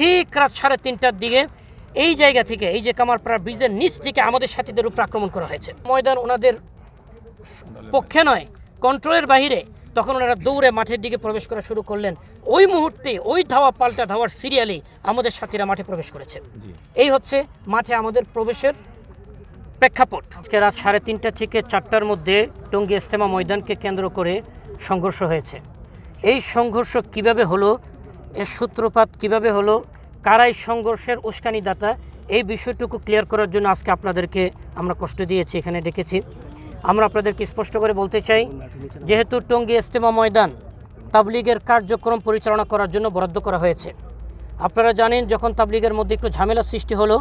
ঠিক রাত 3:30টার দিকে এই জায়গা থেকে, এই যে কামারপাড়া ব্রিজের নিচ থেকে আমাদের সাথীদের উপর আক্রমণ করা হয়েছে। ময়দান ওনাদের পক্ষে নয়, কন্ট্রোলের বাহিরে। তখন ওনারা দৌড়ে মাঠের দিকে প্রবেশ করা শুরু করলেন। ওই মুহূর্তে ওই ধাওয়া পাল্টা ধাওয়ার সিরিয়ালে আমাদের সাথীরা মাঠে প্রবেশ করেছে। এই হচ্ছে মাঠে আমাদের প্রবেশের প্রেক্ষাপট। আজকে রাত 3:30 থেকে 4টার মধ্যে টঙ্গী ইজতেমা ময়দানকে কেন্দ্র করে সংঘর্ষ হয়েছে। এই সংঘর্ষ কিভাবে হলো, এর সূত্রপাত কিভাবে হলো, কারাই সংঘর্ষের উস্কানিদাতা, এই বিষয়টুকু ক্লিয়ার করার জন্য আজকে আপনাদেরকে আমরা কষ্ট দিয়েছি, এখানে ডেকেছি। আমরা আপনাদেরকে স্পষ্ট করে বলতে চাই, যেহেতু টঙ্গী ইজতেমা ময়দান তাবলিগের কার্যক্রম পরিচালনা করার জন্য বরাদ্দ করা হয়েছে। আপনারা জানেন, যখন তাবলিগের মধ্যে একটু ঝামেলা সৃষ্টি হলো,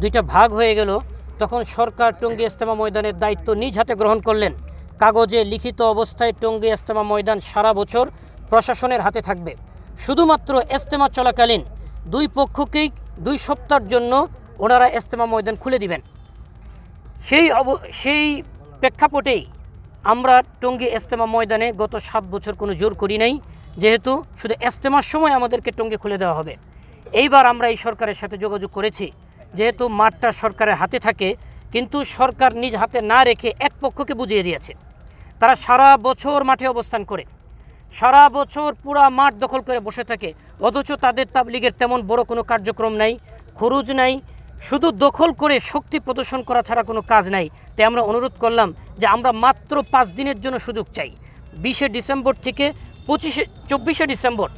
দুইটা ভাগ হয়ে গেল, তখন সরকার টঙ্গী ইজতেমা ময়দানের দায়িত্ব নিজ হাতে গ্রহণ করলেন। কাগজে লিখিত অবস্থায় টঙ্গী ইজতেমা ময়দান সারা বছর প্রশাসনের হাতে থাকবে। শুধুমাত্র ইজতেমা চলাকালীন দুই পক্ষকেই 2 সপ্তাহের জন্য ওনারা ইজতেমা ময়দান খুলে দিবেন। সেই প্রেক্ষাপটেই আমরা টঙ্গী ইজতেমা ময়দানে গত 7 বছর কোনো জোর করি নাই, যেহেতু শুধু ইজতেমার সময় আমাদেরকে টঙ্গী খুলে দেওয়া হবে। এইবার আমরা এই সরকারের সাথে যোগাযোগ করেছি, যেহেতু মাঠটা সরকারের হাতে থাকে, কিন্তু সরকার নিজ হাতে না রেখে এক পক্ষকে বুঝিয়ে দিয়েছে। তারা সারা বছর মাঠে অবস্থান করে, সারা বছর পুরা মাঠ দখল করে বসে থাকে, অথচ তাদের তাবলিগের তেমন বড় কোনো কার্যক্রম নাই, খরচ নাই, শুধু দখল করে শক্তি প্রদর্শন করা ছাড়া কোনো কাজ নাই। তাই আমরা অনুরোধ করলাম যে আমরা মাত্র 5 দিনের জন্য সুযোগ চাই। 20শে ডিসেম্বর থেকে 24শে ডিসেম্বর,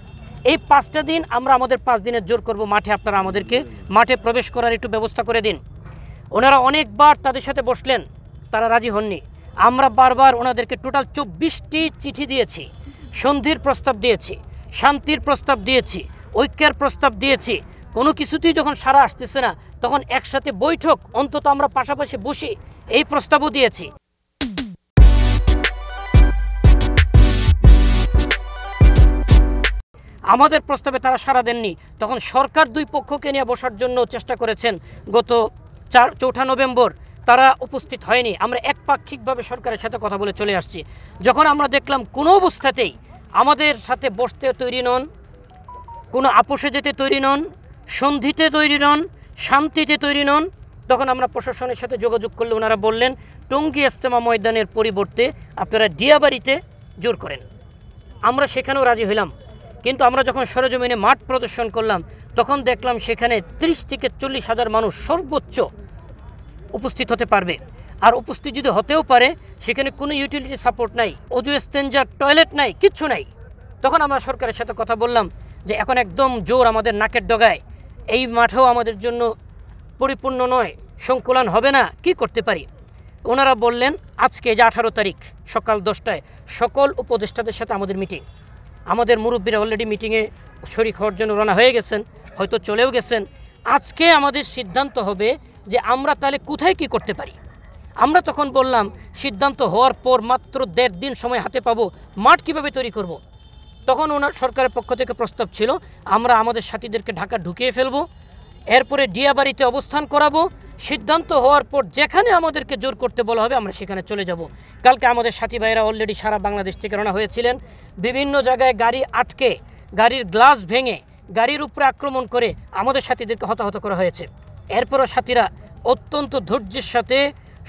এই 5টা দিন আমরা আমাদের 5 দিনের জোর করব মাঠে। আপনারা আমাদেরকে মাঠে প্রবেশ করার একটু ব্যবস্থা করে দিন। ওনারা অনেকবার তাদের সাথে বসলেন, তারা রাজি হননি। আমরা বারবার ওনাদেরকে টোটাল 24টি চিঠি দিয়েছি, সন্ধির প্রস্তাব দিয়েছি, শান্তির প্রস্তাব দিয়েছি, ঐক্যের প্রস্তাব দিয়েছি। কোনো কিছুতেই যখন সারা আসতেছে না, তখন একসাথে বৈঠক, অন্তত আমরা পাশাপাশি বসি, এই প্রস্তাবও দিয়েছি। আমাদের প্রস্তাবে তারা সাড়া দেননি। তখন সরকার 2 পক্ষকে নিয়ে বসার জন্য চেষ্টা করেছেন। গত 4 নভেম্বর তারা উপস্থিত হয়নি। আমরা একপাক্ষিকভাবে সরকারের সাথে কথা বলে চলে আসছি। যখন আমরা দেখলাম কোনো অবস্থাতেই আমাদের সাথে বসতে তৈরি নন, কোনো আপোষে যেতে তৈরি নন, সন্ধিতে তৈরি নন, শান্তিতে তৈরি নন, তখন আমরা প্রশাসনের সাথে যোগাযোগ করলে ওনারা বললেন টঙ্গী ইজতেমা ময়দানের পরিবর্তে আপনারা ডিয়াবাড়িতে জোর করেন। আমরা সেখানেও রাজি হইলাম, কিন্তু আমরা যখন সরেজমিনে মাঠ প্রদর্শন করলাম, তখন দেখলাম সেখানে 30 থেকে 40 হাজার মানুষ সর্বোচ্চ উপস্থিত হতে পারবে। আর উপস্থিত যদি হতেও পারে, সেখানে কোনো ইউটিলিটি সাপোর্ট নাই, অজু স্টেঞ্জার টয়লেট নাই, কিচ্ছু নাই। তখন আমরা সরকারের সাথে কথা বললাম যে এখন একদম জোর আমাদের নাকের ডগায়, এই মাঠেও আমাদের জন্য পরিপূর্ণ নয়, সংকুলান হবে না, কি করতে পারি? ওনারা বললেন আজকে যে 18 তারিখ সকাল 10টায় সকল উপদেষ্টাদের সাথে আমাদের মিটিং। আমাদের মুরব্বীরা অলরেডি মিটিংয়ে শরিক হওয়ার জন্য রওনা হয়ে গেছেন, হয়তো চলেও গেছেন। আজকে আমাদের সিদ্ধান্ত হবে যে আমরা তাহলে কোথায় কি করতে পারি। আমরা তখন বললাম সিদ্ধান্ত হওয়ার পর মাত্র 1.5 দিন সময় হাতে পাবো, মাঠ কিভাবে তৈরি করব। তখন ওনার সরকারের পক্ষ থেকে প্রস্তাব ছিল আমরা আমাদের সাথীদেরকে ঢাকা ঢুকিয়ে ফেলবো, এরপরে ডিয়াবাড়িতে অবস্থান করাবো। সিদ্ধান্ত হওয়ার পর যেখানে আমাদেরকে জোর করতে বলা হবে আমরা সেখানে চলে যাব। কালকে আমাদের সাথী ভাইরা অলরেডি সারা বাংলাদেশ থেকে রওনা হয়েছিলেন। বিভিন্ন জায়গায় গাড়ি আটকে, গাড়ির গ্লাস ভেঙে, গাড়ির উপরে আক্রমণ করে আমাদের সাথীদেরকে হতাহত করা হয়েছে। এরপরও সাথীরা অত্যন্ত ধৈর্যের সাথে,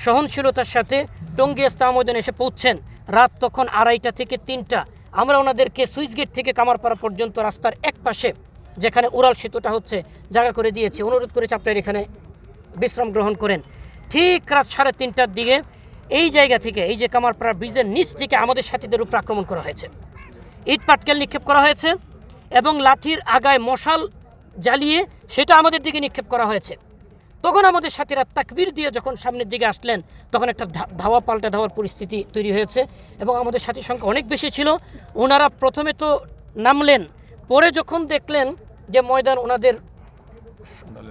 সহনশীলতার সাথে টঙ্গী ইজতেমা ময়দানে এসে পৌঁছছেন। রাত তখন 2:30 থেকে 3টা। আমরা ওনাদেরকে সুইচ গেট থেকে কামারপাড়া পর্যন্ত রাস্তার এক পাশে, যেখানে উড়াল সেতুটা হচ্ছে, জায়গা করে দিয়েছি। অনুরোধ করেছি আপনারা এখানে বিশ্রাম গ্রহণ করেন। ঠিক রাত 3:30টার দিকে এই জায়গা থেকে, এই যে কামারপাড়া ব্রিজের নিচ থেকে আমাদের সাথীদের উপর আক্রমণ করা হয়েছে। ইট পাটকেল নিক্ষেপ করা হয়েছে এবং লাঠির আগায় মশাল জ্বালিয়ে সেটা আমাদের দিকে নিক্ষেপ করা হয়েছে। তখন আমাদের সাথীরা তাকবীর দিয়ে যখন সামনের দিকে আসলেন, তখন একটা ধাওয়া পাল্টা ধাওয়ার পরিস্থিতি তৈরি হয়েছে এবং আমাদের সাথীর সংখ্যা অনেক বেশি ছিল। ওনারা প্রথমে তো নামলেন, পরে যখন দেখলেন যে ময়দান ওনাদের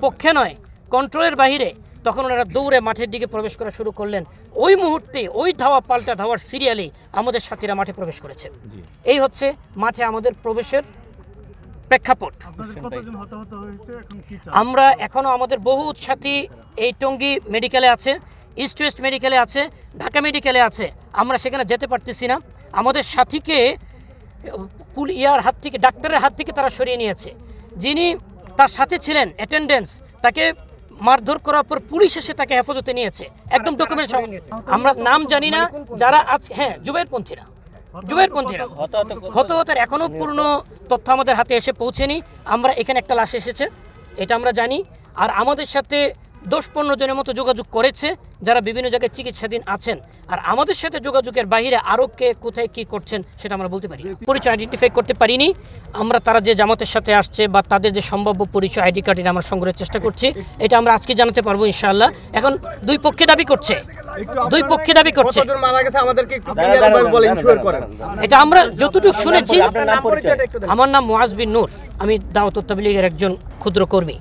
পক্ষে নয়, কন্ট্রোলের বাহিরে, তখন ওনারা দৌড়ে মাঠের দিকে প্রবেশ করা শুরু করলেন। ওই মুহূর্তে ওই ধাওয়া পাল্টা ধাওয়ার সিরিয়ালে আমাদের সাথীরা মাঠে প্রবেশ করেছে। এই হচ্ছে মাঠে আমাদের প্রবেশের প্রেক্ষাপট। আমরা এখনও আমাদের বহু সাথী এই টঙ্গী মেডিকেলে আছে, ইস্ট ওয়েস্ট মেডিকেলে আছে, ঢাকা মেডিকেলে আছে। আমরা সেখানে যেতে পারতেছি না। আমাদের সাথীকে হাত থেকে, ডাক্তারের হাত থেকে তারা সরিয়ে নিয়েছে। যিনি তার সাথে ছিলেন অ্যাটেন্ডেন্স, তাকে মারধর করার পর পুলিশ এসে তাকে হেফাজতে নিয়েছে, একদম ডকুমেন্ট। আমরা নাম জানি না যারা আজ, হ্যাঁ জুবাইরপন্থীরা হতাহতের এখনও পূর্ণ তথ্য আমাদের হাতে এসে পৌঁছেনি। আমরা এখানে একটা লাশ এসেছে এটা আমরা জানি, আর আমাদের সাথে 10-15 জনের মতো যোগাযোগ করেছে যারা বিভিন্ন জায়গায় চিকিৎসাধীন আছেন। আর আমাদের সাথে যোগাযোগের বাইরে আরও কে কোথায় কি করছেন সেটা আমরা বলতে পারি, পরিচয় আইডেন্টিফাই করতে পারিনি আমরা। তারা যে জামাতের সাথে আসছে বা তাদের যে সম্ভাব্য পরিচয় আইডি কার্ড এটা আমরা সংগ্রহের চেষ্টা করছি, এটা আমরা আজকে জানাতে পারবো ইনশাআল্লাহ। এখন দুই পক্ষে দাবি করছে এটা আমরা যতটুকু শুনেছি। আমার নাম মুআজ বিন নূর, আমি দাওয়াত তাবলীগের একজন ক্ষুদ্র কর্মী।